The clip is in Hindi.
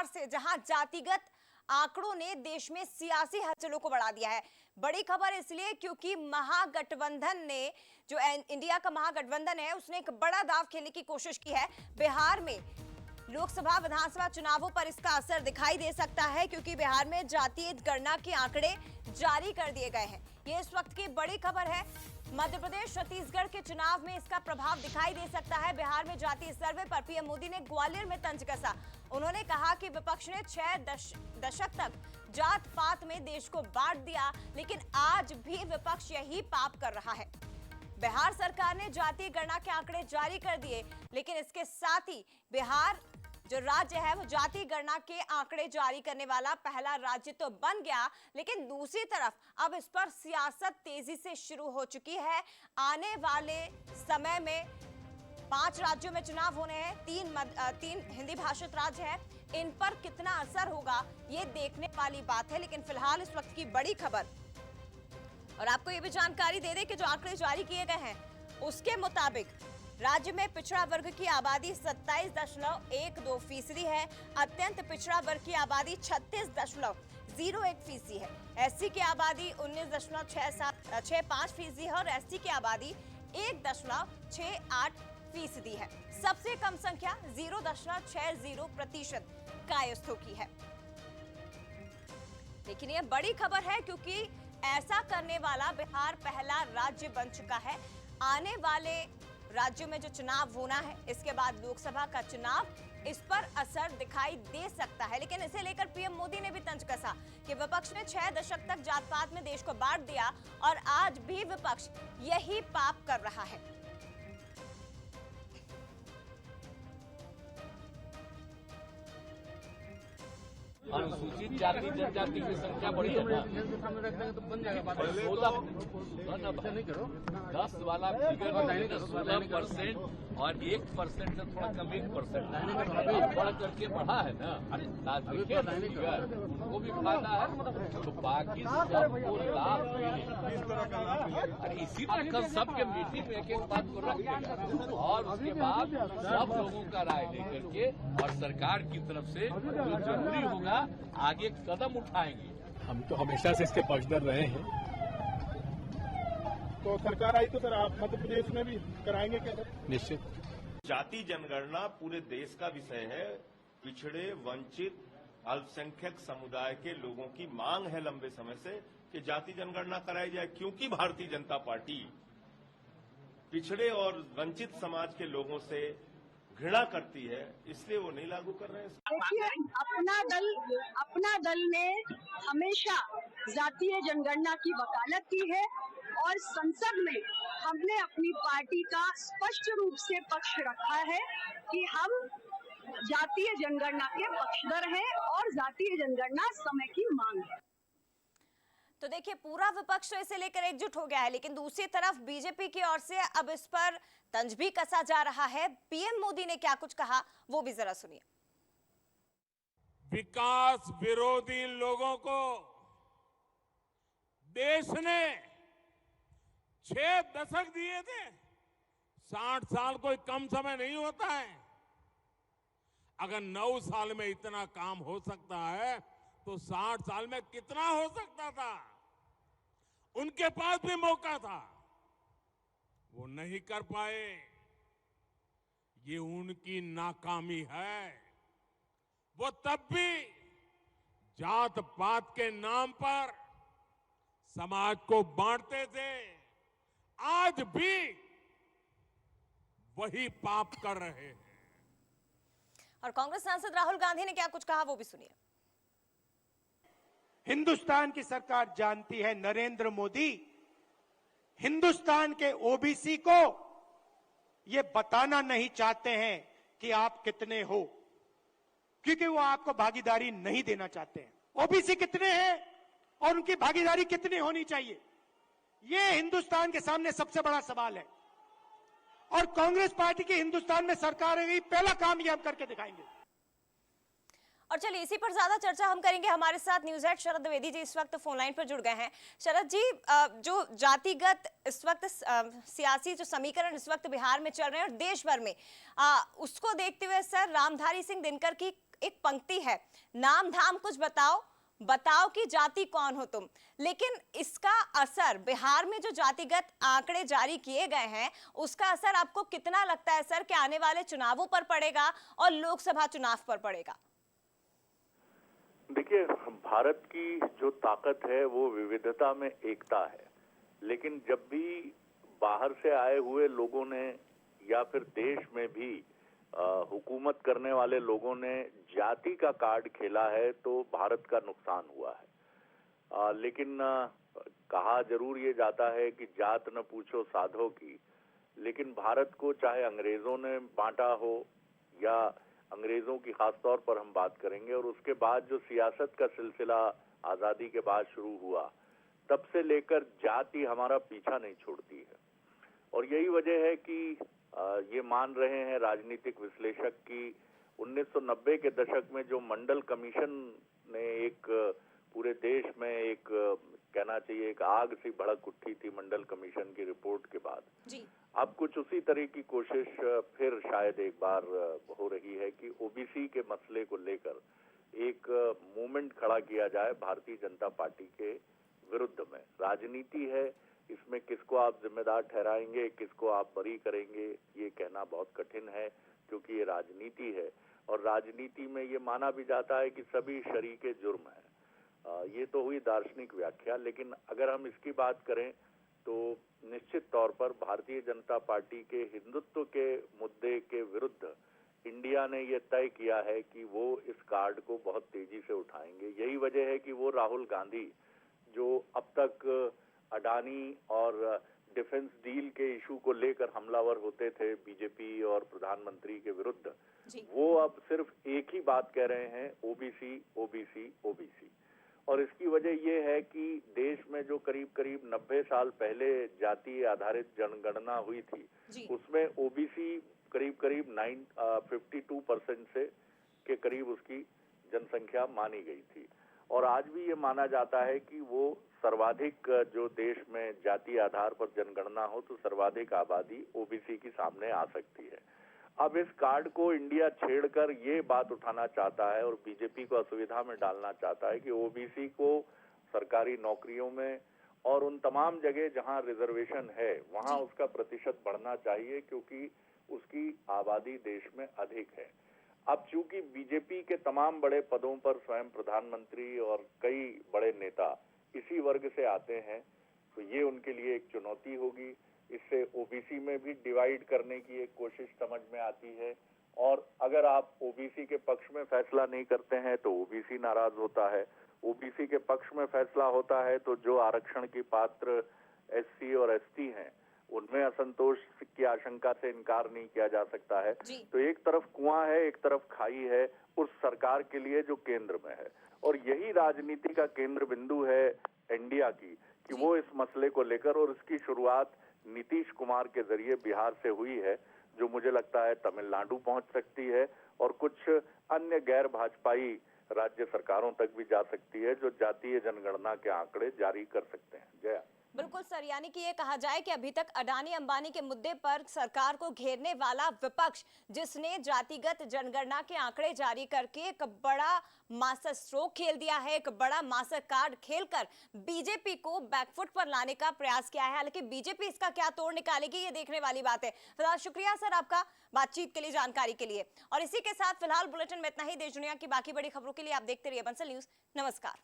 बिहार से, जहां जातिगत आंकड़ों ने देश में सियासी हलचलों को बढ़ा दिया है। बड़ी खबर इसलिए क्योंकि महागठबंधन ने, जो इंडिया का महागठबंधन है, उसने एक बड़ा दांव खेलने की कोशिश की है। बिहार में लोकसभा विधानसभा चुनावों पर इसका असर दिखाई दे सकता है, क्योंकि बिहार में जातीय गणना के आंकड़े जारी कर दिए गए हैं। ये इस वक्त की बड़ी खबर है। मध्य प्रदेश, छत्तीसगढ़ के चुनाव में इसका प्रभाव दिखाई दे सकता है। बिहार में जातीय सर्वे पर पीएम मोदी ने ग्वालियर में तंज कसा। उन्होंने कहा कि विपक्ष ने 6 दशक तक जात पात में देश को बांट दिया, लेकिन आज भी विपक्ष यही पाप कर रहा है। बिहार सरकार ने जातीय गणना के आंकड़े जारी कर दिए, लेकिन इसके साथ ही बिहार जो राज्य है वो जातीय गणना के आंकड़े जारी करने वाला पहला राज्य तो बन गया, लेकिन दूसरी तरफ अब इस पर सियासत तेजी से शुरू हो चुकी है। आने वाले समय में 5 राज्यों में चुनाव होने हैं, 3 हिंदी भाषित राज्य है। इन पर कितना असर होगा ये देखने वाली बात है। लेकिन फिलहाल इस वक्त की बड़ी खबर, और आपको ये भी जानकारी दे दें कि जो आंकड़े जारी किए गए हैं उसके मुताबिक राज्य में पिछड़ा वर्ग की आबादी 27.12% है। अत्यंत पिछड़ा वर्ग की आबादी 36.01% है। एससी की आबादी 19.65% है और एसटी की आबादी 1.68% है। सबसे कम संख्या 0.60% कायस्थों की है। लेकिन यह बड़ी खबर है क्योंकि ऐसा करने वाला बिहार पहला राज्य बन चुका है। आने वाले राज्यों में जो चुनाव होना है, इसके बाद लोकसभा का चुनाव, इस पर असर दिखाई दे सकता है। लेकिन इसे लेकर पीएम मोदी ने भी तंज कसा कि विपक्ष ने 6 दशक तक जात पात में देश को बांट दिया और आज भी विपक्ष यही पाप कर रहा है। अनुसूचित जाति जनजाति की संख्या बढ़ी है ना, 10 वाला फिगर 16% और 1% से थोड़ा कम 1% बढ़ करके बढ़ा है ना। देखिए उनको भी फायदा है, तो बाकी सबको लाभ मिले। अरे इसी तरह सबके मीटिंग में एक एक बात को रख देगा और उसके बाद सब लोगों का राय लेकर के और सरकार की तरफ से जो जरूरी होगा आगे कदम उठाएंगे। हम तो हमेशा से इसके पक्षधर रहे हैं। तो सरकार आई तो सर आप मध्य प्रदेश में भी कराएंगे क्या? निश्चित। जाति जनगणना पूरे देश का विषय है। पिछड़े, वंचित, अल्पसंख्यक समुदाय के लोगों की मांग है लंबे समय से कि जाति जनगणना कराई जाए, क्योंकि भारतीय जनता पार्टी पिछड़े और वंचित समाज के लोगों से घृणा करती है, इसलिए वो नहीं लागू कर रहे हैं। देखिए, अपना दल ने हमेशा जातीय जनगणना की वकालत की है और संसद में हमने अपनी पार्टी का स्पष्ट रूप से पक्ष रखा है कि हम जातीय जनगणना के पक्षधर हैं और जातीय जनगणना समय की मांग है। तो देखिए, पूरा विपक्ष तो इसे लेकर एकजुट हो गया है, लेकिन दूसरी तरफ बीजेपी की ओर से अब इस पर तंज भी कसा जा रहा है। पीएम मोदी ने क्या कुछ कहा वो भी जरा सुनिए। विकास विरोधी लोगों को देश ने 6 दशक दिए थे। 60 साल कोई कम समय नहीं होता है। अगर 9 साल में इतना काम हो सकता है तो 60 साल में कितना हो सकता था। उनके पास भी मौका था, वो नहीं कर पाए। ये उनकी नाकामी है। वो तब भी जात पात के नाम पर समाज को बांटते थे, आज भी वही पाप कर रहे हैं। और कांग्रेस सांसद राहुल गांधी ने क्या कुछ कहा वो भी सुनिए। हिंदुस्तान की सरकार जानती है, नरेंद्र मोदी हिंदुस्तान के ओबीसी को ये बताना नहीं चाहते हैं कि आप कितने हो, क्योंकि वो आपको भागीदारी नहीं देना चाहते हैं। ओबीसी कितने हैं और उनकी भागीदारी कितनी होनी चाहिए, ये हिंदुस्तान के सामने सबसे बड़ा सवाल है। और कांग्रेस पार्टी की हिंदुस्तान में सरकार है, पहला काम ये हम करके दिखाएंगे। और चलिए, इसी पर ज्यादा चर्चा हम करेंगे। हमारे साथ न्यूज हेड शरद द्विवेदी जी इस वक्त फोन लाइन पर जुड़ गए हैं। शरद जी, जो जातिगत इस वक्त सियासी जो समीकरण इस वक्त बिहार में चल रहे हैं और देश भर में, उसको देखते हुए सर रामधारी सिंह दिनकर की एक पंक्ति है, नाम धाम कुछ बताओ, बताओ कि जाति कौन हो तुम। लेकिन इसका असर बिहार में जो जातिगत आंकड़े जारी किए गए हैं, उसका असर आपको कितना लगता है सर कि आने वाले चुनावों पर पड़ेगा और लोकसभा चुनाव पर पड़ेगा? देखिए, भारत की जो ताकत है वो विविधता में एकता है। लेकिन जब भी बाहर से आए हुए लोगों ने या फिर देश में भी हुकूमत करने वाले लोगों ने जाति का कार्ड खेला है तो भारत का नुकसान हुआ है। लेकिन कहा जरूर ये जाता है कि जात न पूछो साधो की, लेकिन भारत को चाहे अंग्रेजों ने बांटा हो या अंग्रेजों की खास तौर पर हम बात करेंगे, और उसके बाद जो सियासत का सिलसिला आजादी के बाद शुरू हुआ, तब से लेकर जाति हमारा पीछा नहीं छोड़ती है। और यही वजह है कि ये मान रहे हैं राजनीतिक विश्लेषक कि 1990 के दशक में जो मंडल कमीशन ने एक पूरे देश में एक कहना चाहिए एक आग सी भड़क उठी थी मंडल कमीशन की रिपोर्ट के बाद जी। अब कुछ उसी तरह की कोशिश फिर शायद एक बार हो रही है कि ओबीसी के मसले को लेकर एक मूवमेंट खड़ा किया जाए भारतीय जनता पार्टी के विरुद्ध में। राजनीति है, इसमें किसको आप जिम्मेदार ठहराएंगे, किसको आप बरी करेंगे, ये कहना बहुत कठिन है, क्योंकि ये राजनीति है और राजनीति में ये माना भी जाता है कि सभी शरीके जुर्म है। ये तो हुई दार्शनिक व्याख्या, लेकिन अगर हम इसकी बात करें तो निश्चित तौर पर भारतीय जनता पार्टी के हिंदुत्व के मुद्दे के विरुद्ध इंडिया ने ये तय किया है कि वो इस कार्ड को बहुत तेजी से उठाएंगे। यही वजह है कि वो राहुल गांधी जो अब तक अडानी और डिफेंस डील के इशू को लेकर हमलावर होते थे बीजेपी और प्रधानमंत्री के विरुद्ध, वो अब सिर्फ एक ही बात कह रहे हैं, ओबीसी ओबीसी ओबीसी। और इसकी वजह यह है कि देश में जो करीब करीब 90 साल पहले जाति आधारित जनगणना हुई थी, उसमें ओबीसी करीब करीब 52% से के करीब उसकी जनसंख्या मानी गई थी। और आज भी ये माना जाता है कि वो सर्वाधिक जो देश में जाति आधार पर जनगणना हो तो सर्वाधिक आबादी ओबीसी की सामने आ सकती है। अब इस कार्ड को इंडिया छेड़कर ये बात उठाना चाहता है और बीजेपी को असुविधा में डालना चाहता है कि ओबीसी को सरकारी नौकरियों में और उन तमाम जगह जहां रिजर्वेशन है वहां उसका प्रतिशत बढ़ना चाहिए, क्योंकि उसकी आबादी देश में अधिक है। अब चूंकि बीजेपी के तमाम बड़े पदों पर स्वयं प्रधानमंत्री और कई बड़े नेता इसी वर्ग से आते हैं, तो ये उनके लिए एक चुनौती होगी। इससे ओबीसी में भी डिवाइड करने की एक कोशिश समझ में आती है, और अगर आप ओबीसी के पक्ष में फैसला नहीं करते हैं तो ओबीसी नाराज होता है, ओबीसी के पक्ष में फैसला होता है तो जो आरक्षण की पात्र एससी और एसटी हैं उनमें असंतोष की आशंका से इनकार नहीं किया जा सकता है। तो एक तरफ कुआं है, एक तरफ खाई है उस सरकार के लिए जो केंद्र में है, और यही राजनीति का केंद्र बिंदु है इंडिया की कि वो इस मसले को लेकर, और इसकी शुरुआत नीतीश कुमार के जरिए बिहार से हुई है, जो मुझे लगता है तमिलनाडु पहुंच सकती है और कुछ अन्य गैर भाजपाई राज्य सरकारों तक भी जा सकती है जो जातीय जनगणना के आंकड़े जारी कर सकते हैं। जया। बिल्कुल सर, यानी कि ये कहा जाए कि अभी तक अडानी अंबानी के मुद्दे पर सरकार को घेरने वाला विपक्ष, जिसने जातिगत जनगणना के आंकड़े जारी करके एक बड़ा मास्टर स्ट्रोक खेल दिया है, एक बड़ा मास्टर कार्ड खेलकर बीजेपी को बैकफुट पर लाने का प्रयास किया है। हालांकि बीजेपी इसका क्या तोड़ निकालेगी, ये देखने वाली बात है। फिलहाल शुक्रिया सर आपका बातचीत के लिए, जानकारी के लिए। और इसी के साथ फिलहाल बुलेटिन में इतना ही। देश दुनिया की बाकी बड़ी खबरों के लिए आप देखते रहिए बंसल न्यूज। नमस्कार।